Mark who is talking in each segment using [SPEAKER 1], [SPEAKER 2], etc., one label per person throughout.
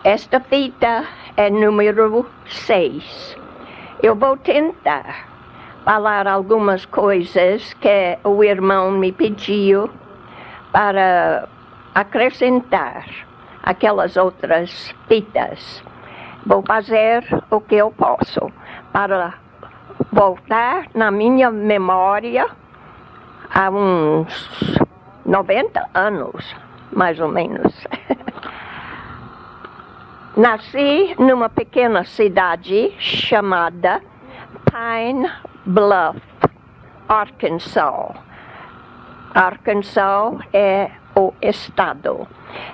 [SPEAKER 1] Esta fita é número 6. Eu vou tentar falar algumas coisas que o irmão me pediu para acrescentar aquelas outras fitas. Vou fazer o que eu posso para voltar na minha memória há uns 90 anos, mais ou menos. Nasci numa pequena cidade chamada Pine Bluff, Arkansas. Arkansas é o estado.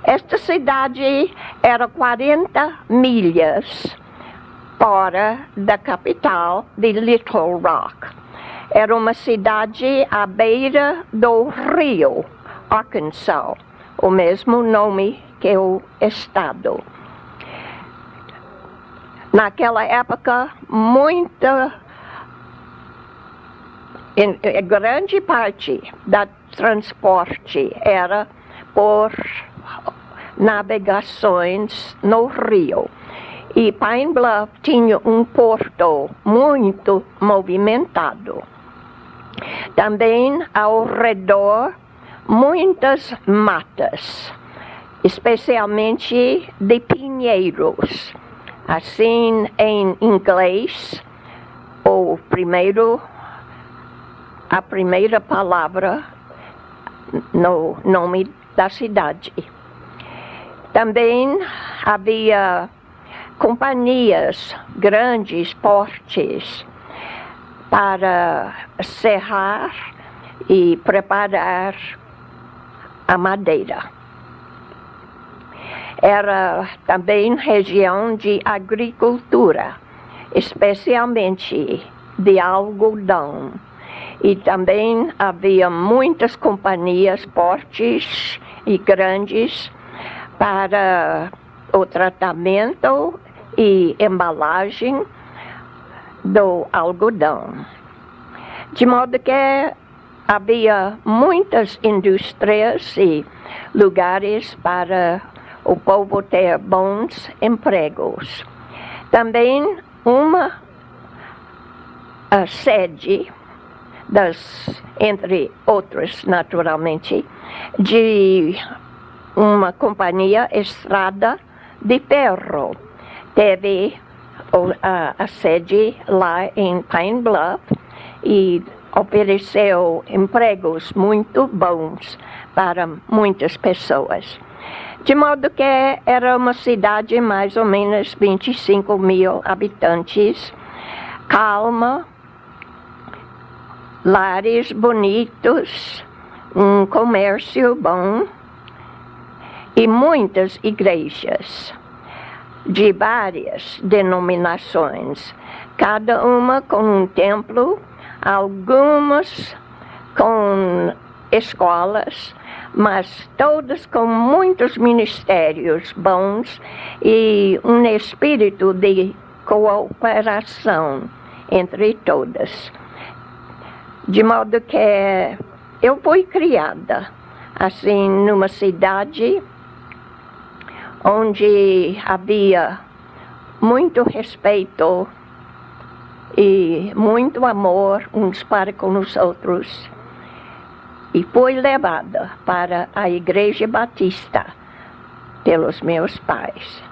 [SPEAKER 1] Esta cidade era 40 milhas fora da capital de Little Rock. Era uma cidade à beira do rio Arkansas, o mesmo nome que o estado. Naquela época, grande parte do transporte era por navegações no rio. E Pine Bluff tinha um porto muito movimentado. Também ao redor, muitas matas, especialmente de pinheiros. Assim, em inglês, a primeira palavra no nome da cidade. Também havia companhias grandes, fortes, para serrar e preparar a madeira. Era também região de agricultura, especialmente de algodão. E também havia muitas companhias fortes e grandes para o tratamento e embalagem do algodão. De modo que havia muitas indústrias e lugares para o povo ter bons empregos. Também uma sede, entre outras naturalmente, de uma companhia Estrada de Ferro. Teve a sede lá em Pine Bluff e ofereceu empregos muito bons para muitas pessoas. De modo que era uma cidade mais ou menos 25 mil habitantes, calma, lares bonitos, um comércio bom e muitas igrejas de várias denominações, cada uma com um templo, algumas com escolas, mas todas com muitos ministérios bons e um espírito de cooperação entre todas. De modo que eu fui criada assim numa cidade onde havia muito respeito e muito amor uns para com os outros. E fui levada para a Igreja Batista pelos meus pais.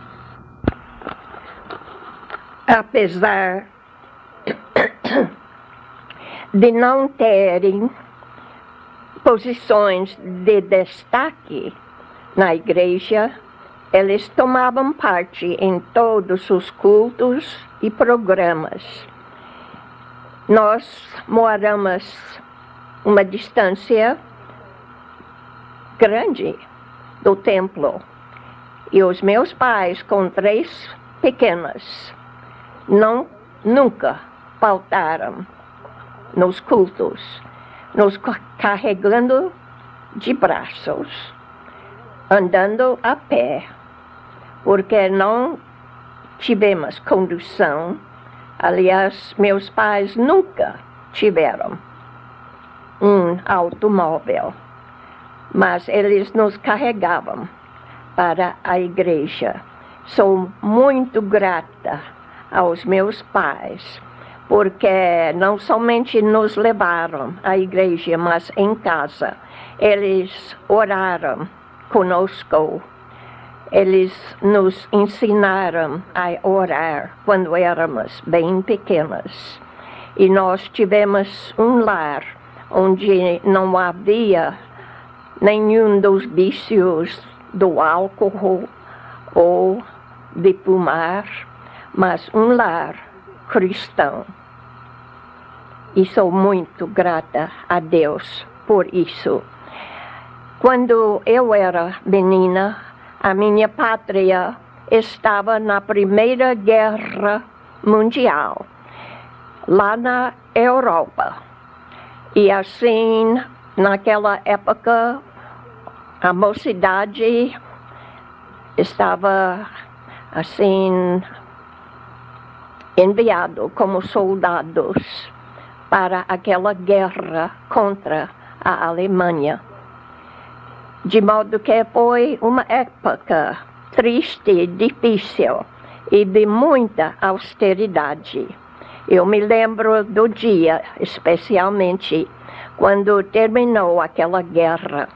[SPEAKER 1] Apesar de não terem posições de destaque na igreja, eles tomavam parte em todos os cultos e programas. Nós moramos uma distância grande do templo. E os meus pais, com 3 pequenas, nunca faltaram nos cultos, nos carregando de braços, andando a pé, porque não tivemos condução. Aliás, meus pais nunca tiveram um automóvel, mas eles nos carregavam para a igreja Sou muito grata aos meus pais, porque não somente nos levaram à igreja, mas em casa. Eles oraram conosco. Eles nos ensinaram a orar quando éramos bem pequenas. E nós tivemos um lar onde não havia nenhum dos vícios do álcool ou de fumar, mas um lar cristão. E sou muito grata a Deus por isso. Quando eu era menina, a minha pátria estava na Primeira Guerra Mundial, lá na Europa. E assim, naquela época, a mocidade estava assim enviado como soldados para aquela guerra contra a Alemanha. De modo que foi uma época triste, difícil e de muita austeridade. Eu me lembro do dia, especialmente, quando terminou aquela guerra,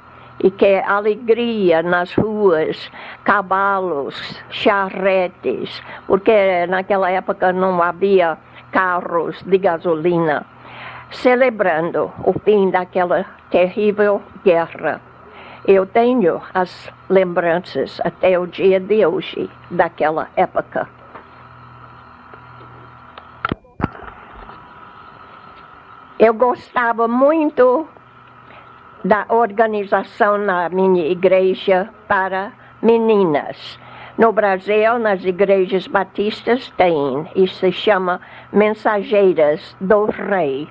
[SPEAKER 1] e que alegria nas ruas, cavalos, charretes, porque naquela época não havia carros de gasolina, celebrando o fim daquela terrível guerra. Eu tenho as lembranças até o dia de hoje daquela época. Eu gostava muito da organização na minha igreja para meninas. No Brasil, nas igrejas batistas tem, e se chama Mensageiras do Rei.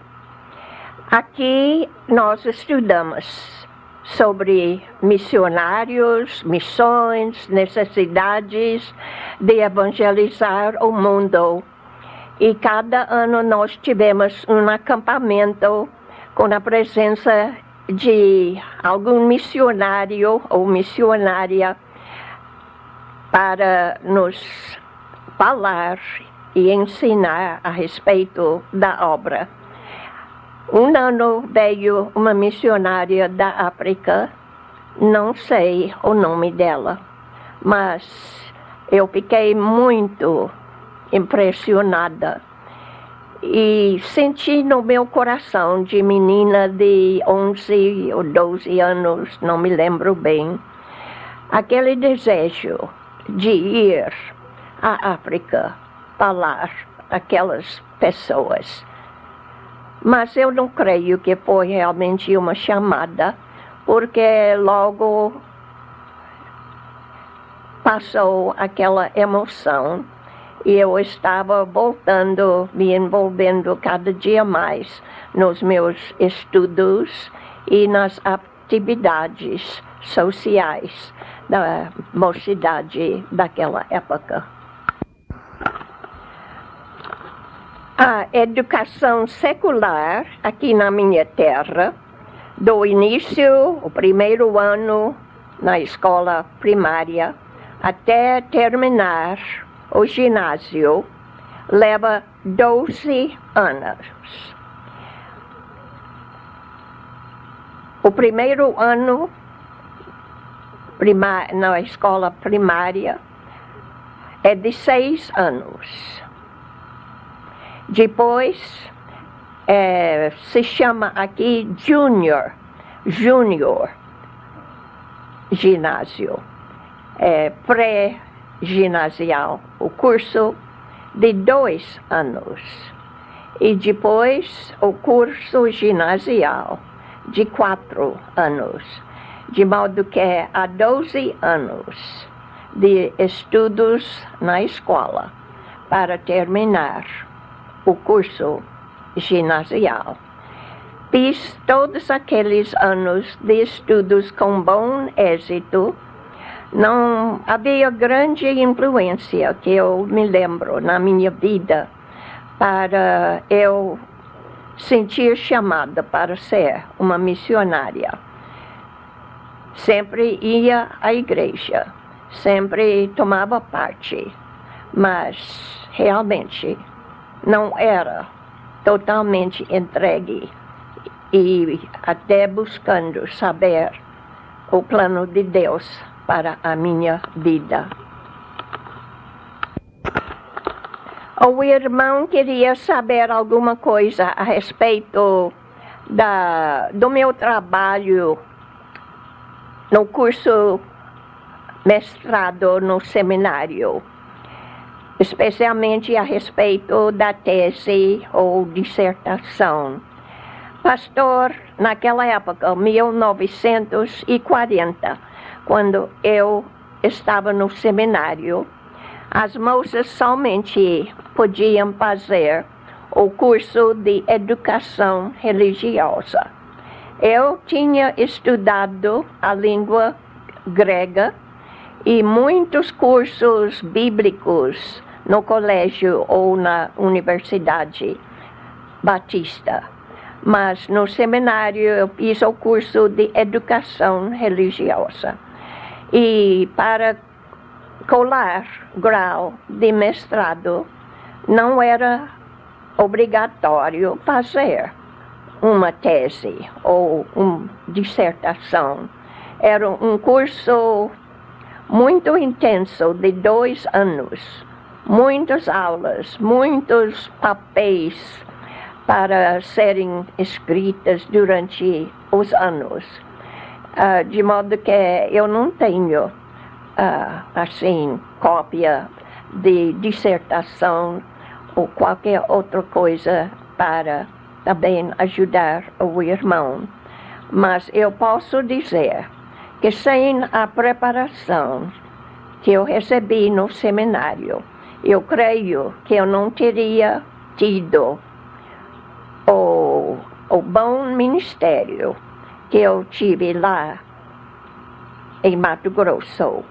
[SPEAKER 1] Aqui nós estudamos sobre missionários, missões, necessidades de evangelizar o mundo. E cada ano nós tivemos um acampamento com a presença de algum missionário ou missionária para nos falar e ensinar a respeito da obra. Um ano veio uma missionária da África, não sei o nome dela, mas eu fiquei muito impressionada e senti no meu coração, de menina de 11 ou 12 anos, não me lembro bem, aquele desejo de ir à África falar aquelas pessoas. Mas eu não creio que foi realmente uma chamada, porque logo passou aquela emoção e eu estava voltando, me envolvendo cada dia mais nos meus estudos e nas atividades sociais da mocidade daquela época. A educação secular aqui na minha terra, do início, o primeiro ano na escola primária, até terminar o ginásio, leva 12 anos. O primeiro ano na escola primária é de 6 anos. Depois, se chama aqui júnior ginásio, pré-ginasial, o curso de 2 anos. E depois o curso ginasial de 4 anos. De modo que há 12 anos de estudos na escola para terminar o curso ginasial. Fiz todos aqueles anos de estudos com bom êxito. Não havia grande influência que eu me lembro na minha vida para eu sentir chamada para ser uma missionária. Sempre ia à igreja, sempre tomava parte, mas realmente não era totalmente entregue e até buscando saber o plano de Deus para a minha vida. O irmão queria saber alguma coisa a respeito do meu trabalho no curso mestrado no seminário, especialmente a respeito da tese ou dissertação. Pastor, naquela época, 1940, quando eu estava no seminário, as moças somente podiam fazer o curso de educação religiosa. Eu tinha estudado a língua grega e muitos cursos bíblicos no colégio ou na Universidade Batista. Mas no seminário eu fiz o curso de educação religiosa. E para colar grau de mestrado, não era obrigatório fazer uma tese ou uma dissertação. Era um curso muito intenso, de 2 anos. Muitas aulas, muitos papéis para serem escritas durante os anos. De modo que eu não tenho assim, cópia de dissertação ou qualquer outra coisa para também ajudar o irmão. Mas eu posso dizer que sem a preparação que eu recebi no seminário, eu creio que eu não teria tido o bom ministério que eu tive lá em Mato Grosso,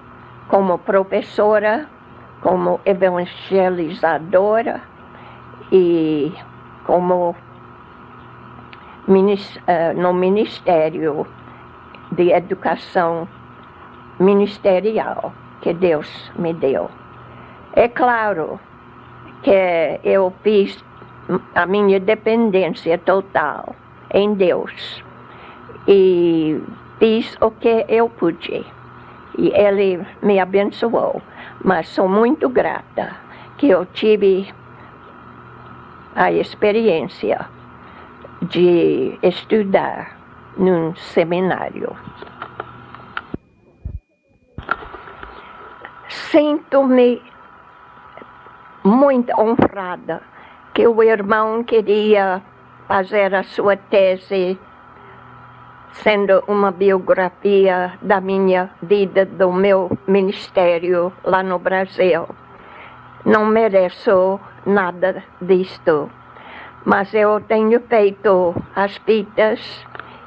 [SPEAKER 1] como professora, como evangelizadora e como no Ministério de Educação Ministerial que Deus me deu. É claro que eu fiz a minha dependência total em Deus e fiz o que eu pude. E Ele me abençoou, mas sou muito grata que eu tive a experiência de estudar num seminário. Sinto-me muito honrada que o irmão queria fazer a sua tese sendo uma biografia da minha vida, do meu ministério lá no Brasil. Não mereço nada disto, mas eu tenho feito as fitas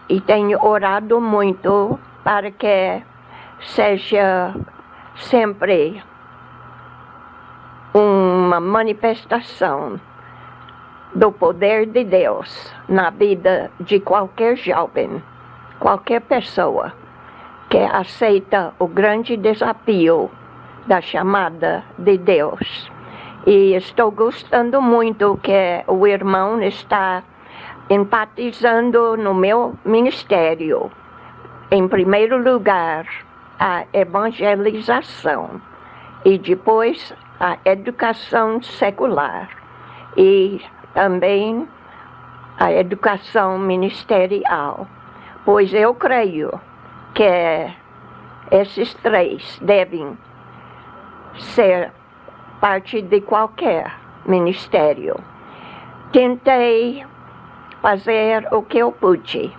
[SPEAKER 1] e tenho orado muito para que seja sempre uma manifestação do poder de Deus na vida de qualquer jovem, qualquer pessoa que aceita o grande desafio da chamada de Deus. E estou gostando muito que o irmão está enfatizando no meu ministério, em primeiro lugar, a evangelização e depois a educação secular e também a educação ministerial, pois eu creio que esses 3 devem ser parte de qualquer ministério. Tentei fazer o que eu pude,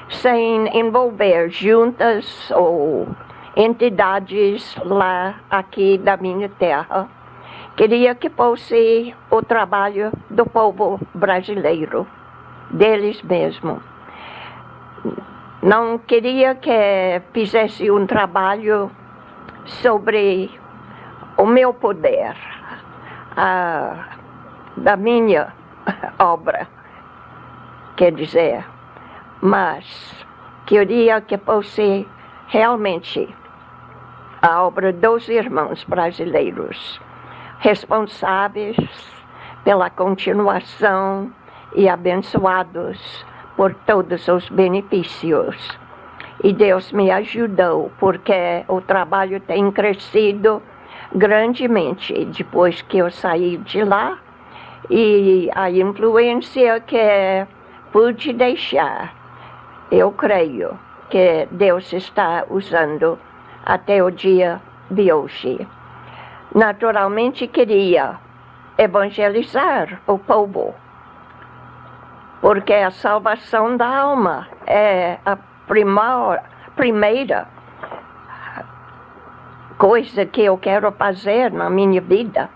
[SPEAKER 1] sem envolver juntas ou entidades lá aqui da minha terra. Queria que fosse o trabalho do povo brasileiro, deles mesmos. Não queria que fizesse um trabalho sobre o meu poder, da minha obra, quer dizer, mas queria que fosse realmente a obra dos irmãos brasileiros, responsáveis pela continuação e abençoados por todos os benefícios. E Deus me ajudou, porque o trabalho tem crescido grandemente depois que eu saí de lá, e a influência que pude deixar, eu creio que Deus está usando até o dia de hoje. Naturalmente queria evangelizar o povo, porque a salvação da alma é a primeira coisa que eu quero fazer na minha vida.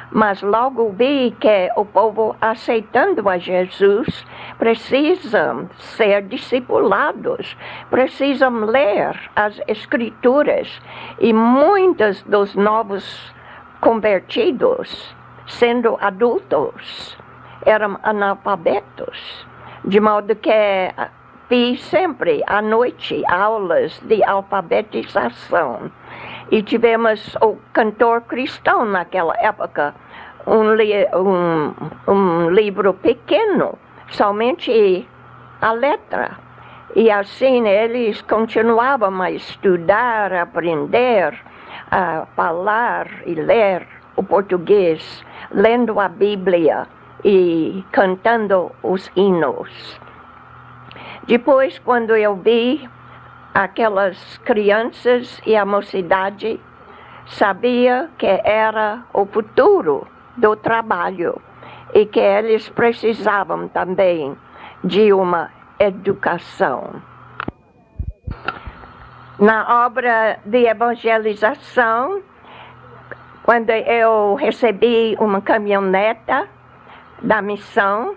[SPEAKER 1] Mas logo vi que o povo, aceitando a Jesus, precisam ser discipulados, precisam ler as Escrituras, e muitos dos novos convertidos, sendo adultos, eram analfabetos, de modo que fiz sempre à noite aulas de alfabetização. E tivemos o cantor cristão naquela época, um livro pequeno, somente a letra. E assim eles continuavam a estudar, a aprender, a falar e ler o português, lendo a Bíblia e cantando os hinos. Depois, quando eu vi aquelas crianças e a mocidade, sabia que era o futuro do trabalho e que eles precisavam também de uma educação. Na obra de evangelização, quando eu recebi uma caminhoneta da missão,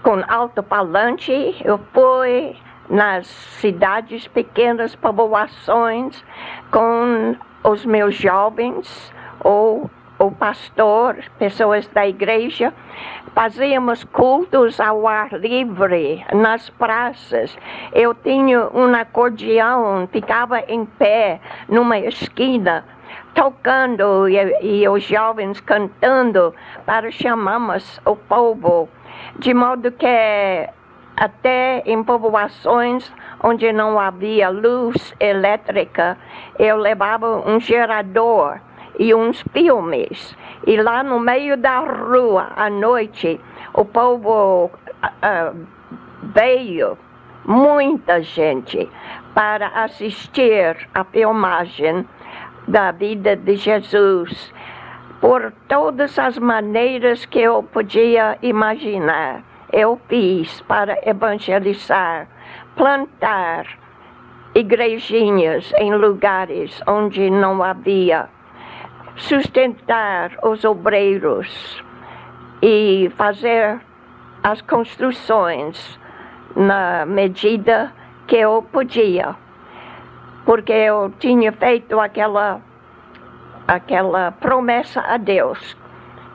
[SPEAKER 1] com alto-falante, eu fui nas cidades pequenas, povoações, com os meus jovens, ou o pastor, pessoas da igreja. Fazíamos cultos ao ar livre, nas praças. Eu tinha um acordeão, ficava em pé, numa esquina, tocando, e os jovens cantando, para chamarmos o povo. De modo que até em povoações onde não havia luz elétrica, eu levava um gerador e uns filmes. E lá no meio da rua, à noite, o povo veio, muita gente, para assistir à filmagem da vida de Jesus, por todas as maneiras que eu podia imaginar. Eu fiz para evangelizar, plantar igrejinhas em lugares onde não havia, sustentar os obreiros e fazer as construções na medida que eu podia, porque eu tinha feito aquela promessa a Deus,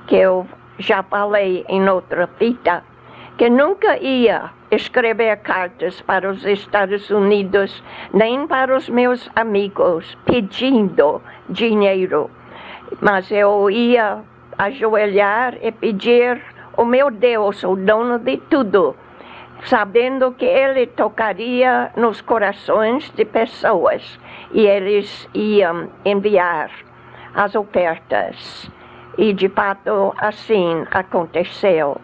[SPEAKER 1] que eu já falei em outra fita, que nunca ia escrever cartas para os Estados Unidos, nem para os meus amigos, pedindo dinheiro. Mas eu ia ajoelhar e pedir o meu Deus, o dono de tudo, sabendo que Ele tocaria nos corações de pessoas e eles iam enviar as ofertas. E de fato assim aconteceu.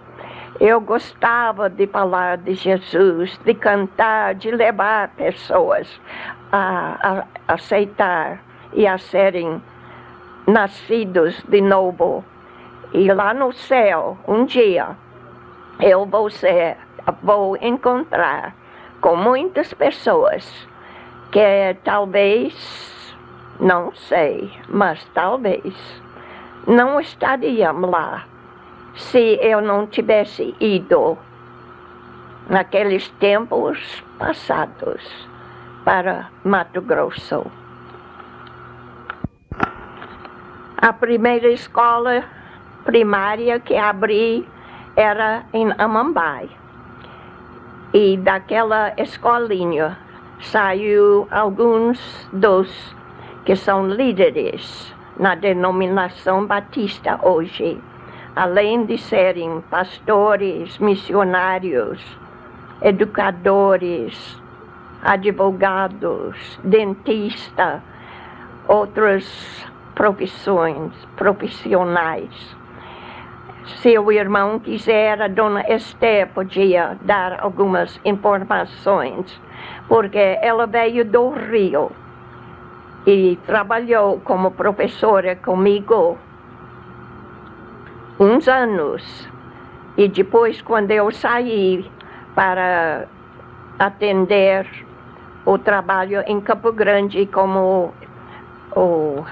[SPEAKER 1] Eu gostava de falar de Jesus, de cantar, de levar pessoas a aceitar e a serem nascidos de novo. E lá no céu, um dia, eu vou encontrar com muitas pessoas que talvez, não sei, mas talvez não estariam lá se eu não tivesse ido naqueles tempos passados para Mato Grosso. A primeira escola primária que abri era em Amambai. E daquela escolinha saiu alguns dos que são líderes na denominação batista hoje, além de serem pastores, missionários, educadores, advogados, dentistas, outras profissionais. Se o irmão quiser, a dona Esther podia dar algumas informações, porque ela veio do Rio e trabalhou como professora comigo uns anos. E depois, quando eu saí para atender o trabalho em Campo Grande como o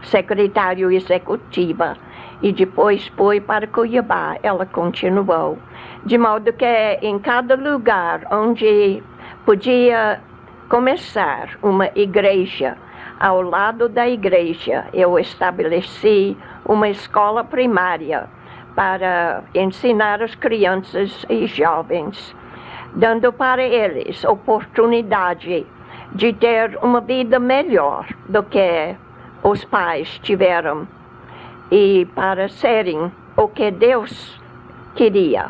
[SPEAKER 1] secretário executiva, e depois foi para Cuiabá, ela continuou. De modo que em cada lugar onde podia começar uma igreja, ao lado da igreja, eu estabeleci uma escola primária para ensinar as crianças e jovens, dando para eles oportunidade de ter uma vida melhor do que os pais tiveram e para serem o que Deus queria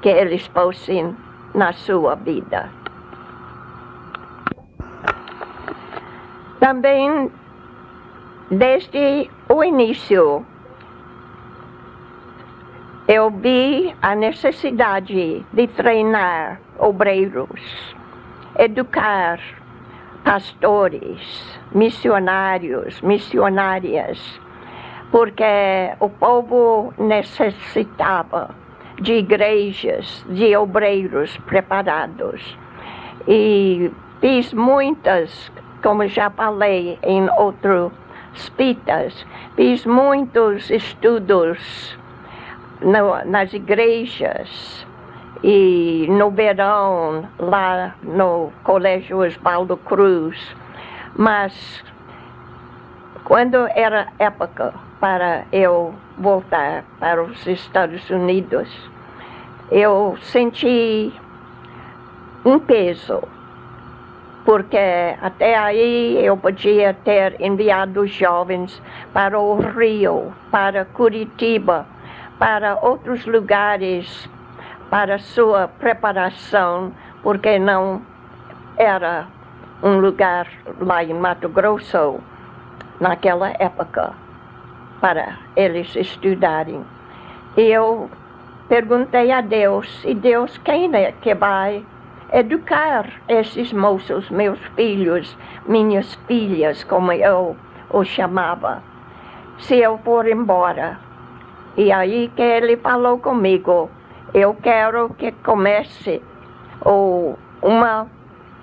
[SPEAKER 1] que eles fossem na sua vida. Também, desde o início, eu vi a necessidade de treinar obreiros, educar pastores, missionários, missionárias, porque o povo necessitava de igrejas, de obreiros preparados. E fiz muitas, como já falei em outros fitas, fiz muitos estudos nas igrejas e no verão lá no Colégio Oswaldo Cruz. Mas quando era época para eu voltar para os Estados Unidos, eu senti um peso, porque até aí eu podia ter enviado jovens para o Rio, para Curitiba, para outros lugares, para sua preparação, porque não era um lugar lá em Mato Grosso, naquela época, para eles estudarem. E eu perguntei a Deus, e Deus, quem é que vai educar esses moços, meus filhos, minhas filhas, como eu os chamava, se eu for embora? E aí que ele falou comigo, eu quero que comece uma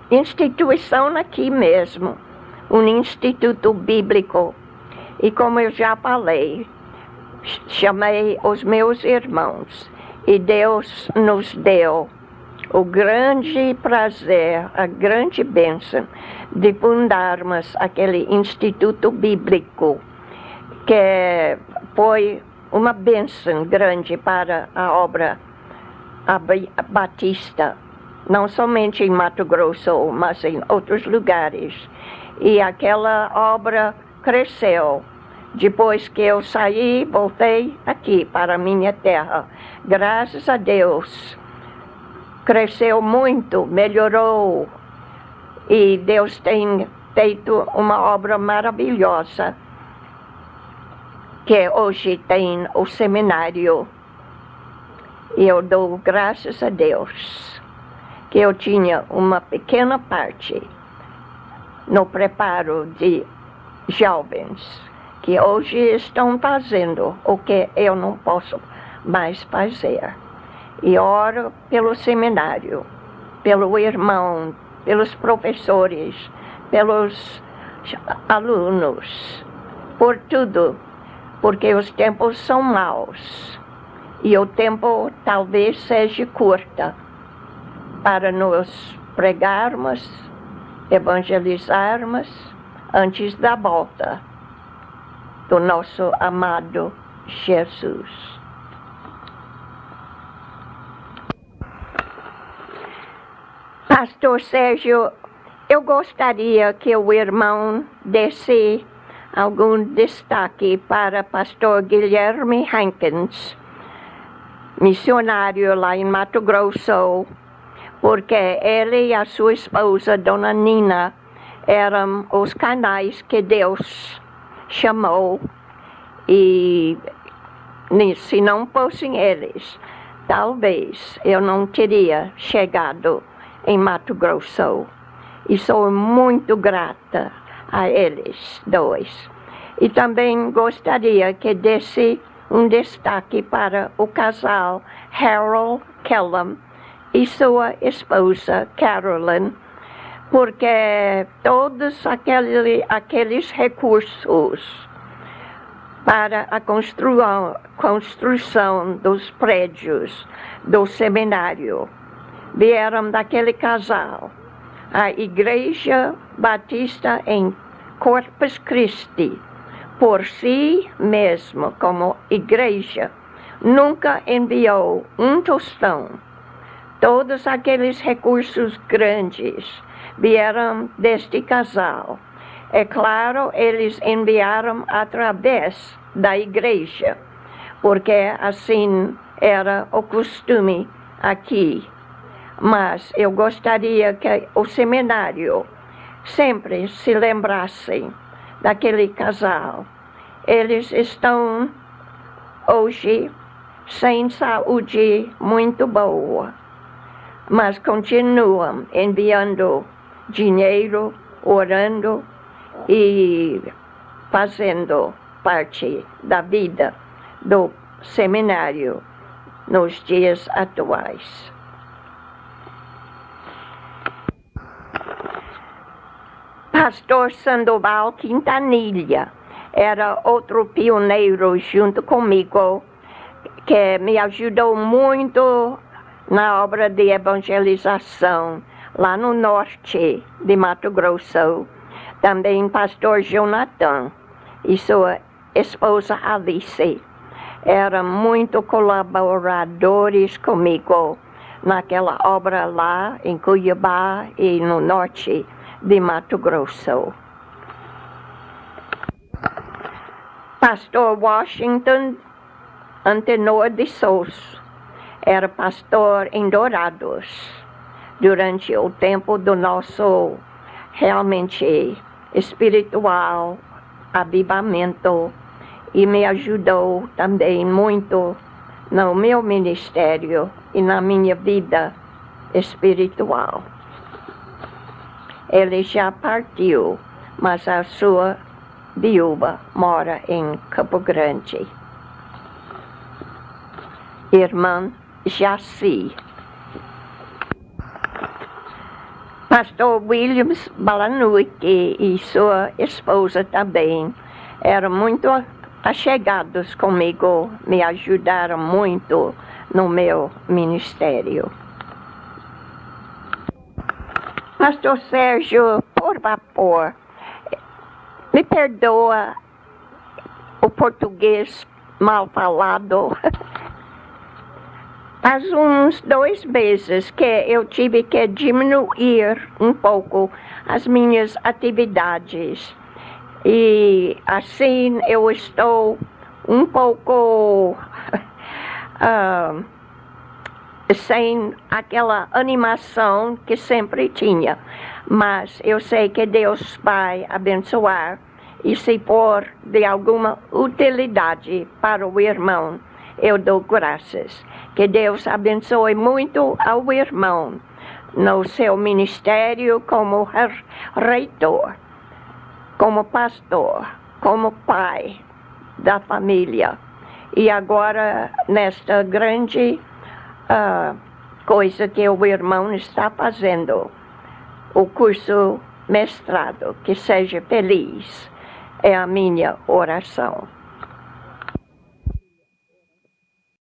[SPEAKER 1] instituição aqui mesmo, um instituto bíblico. E como eu já falei, chamei os meus irmãos e Deus nos deu o grande prazer, a grande bênção de fundarmos aquele instituto bíblico, que foi uma bênção grande para a obra batista, não somente em Mato Grosso, mas em outros lugares. E aquela obra cresceu. Depois que eu saí, voltei aqui para a minha terra. Graças a Deus, cresceu muito, melhorou. E Deus tem feito uma obra maravilhosa, que hoje tem o seminário. E eu dou graças a Deus que eu tinha uma pequena parte no preparo de jovens que hoje estão fazendo o que eu não posso mais fazer. E oro pelo seminário, pelo irmão, pelos professores, pelos alunos, por tudo, porque os tempos são maus e o tempo talvez seja curto para nos pregarmos, evangelizarmos antes da volta do nosso amado Jesus. Pastor Sérgio Eu gostaria que o irmão desse algum destaque para pastor Guilherme Hankins, missionário lá em Mato Grosso, porque ele e a sua esposa, Dona Nina, eram os canais que Deus chamou, e se não fossem eles, talvez eu não teria chegado em Mato Grosso. E sou muito grata a eles dois. E também gostaria que desse um destaque para o casal Harold Kellum e sua esposa Carolyn, porque todos aqueles recursos para a construção dos prédios do seminário vieram daquele casal. A Igreja Batista em Corpus Christi, por si mesmo, como igreja, nunca enviou um tostão. Todos aqueles recursos grandes vieram deste casal. É claro, eles enviaram através da igreja, porque assim era o costume aqui. Mas eu gostaria que o seminário sempre se lembrasse daquele casal. Eles estão hoje sem saúde muito boa, mas continuam enviando dinheiro, orando e fazendo parte da vida do seminário nos dias atuais. Pastor Sandoval Quintanilha era outro pioneiro junto comigo, que me ajudou muito na obra de evangelização lá no norte de Mato Grosso. Também pastor Jonathan e sua esposa Alice eram muito colaboradores comigo naquela obra lá em Cuiabá e no norte de Mato Grosso. Pastor Washington Antenor de Souza era pastor em Dourados durante o tempo do nosso realmente espiritual avivamento, e me ajudou também muito no meu ministério e na minha vida espiritual. Ele já partiu, mas a sua viúva mora em Campo Grande. Irmã Jaci. Pastor Williams Balanuque e sua esposa também eram muito achegados comigo, me ajudaram muito no meu ministério. Pastor Sérgio, por favor, me perdoa o português mal falado. Faz uns 2 meses que eu tive que diminuir um pouco as minhas atividades. E assim eu estou um pouco sem aquela animação que sempre tinha. Mas eu sei que Deus vai abençoar, e se for de alguma utilidade para o irmão, eu dou graças. Que Deus abençoe muito ao irmão no seu ministério como reitor, como pastor, como pai da família. E agora, nesta grande coisa que o irmão está fazendo, o curso mestrado, que seja feliz, é a minha oração.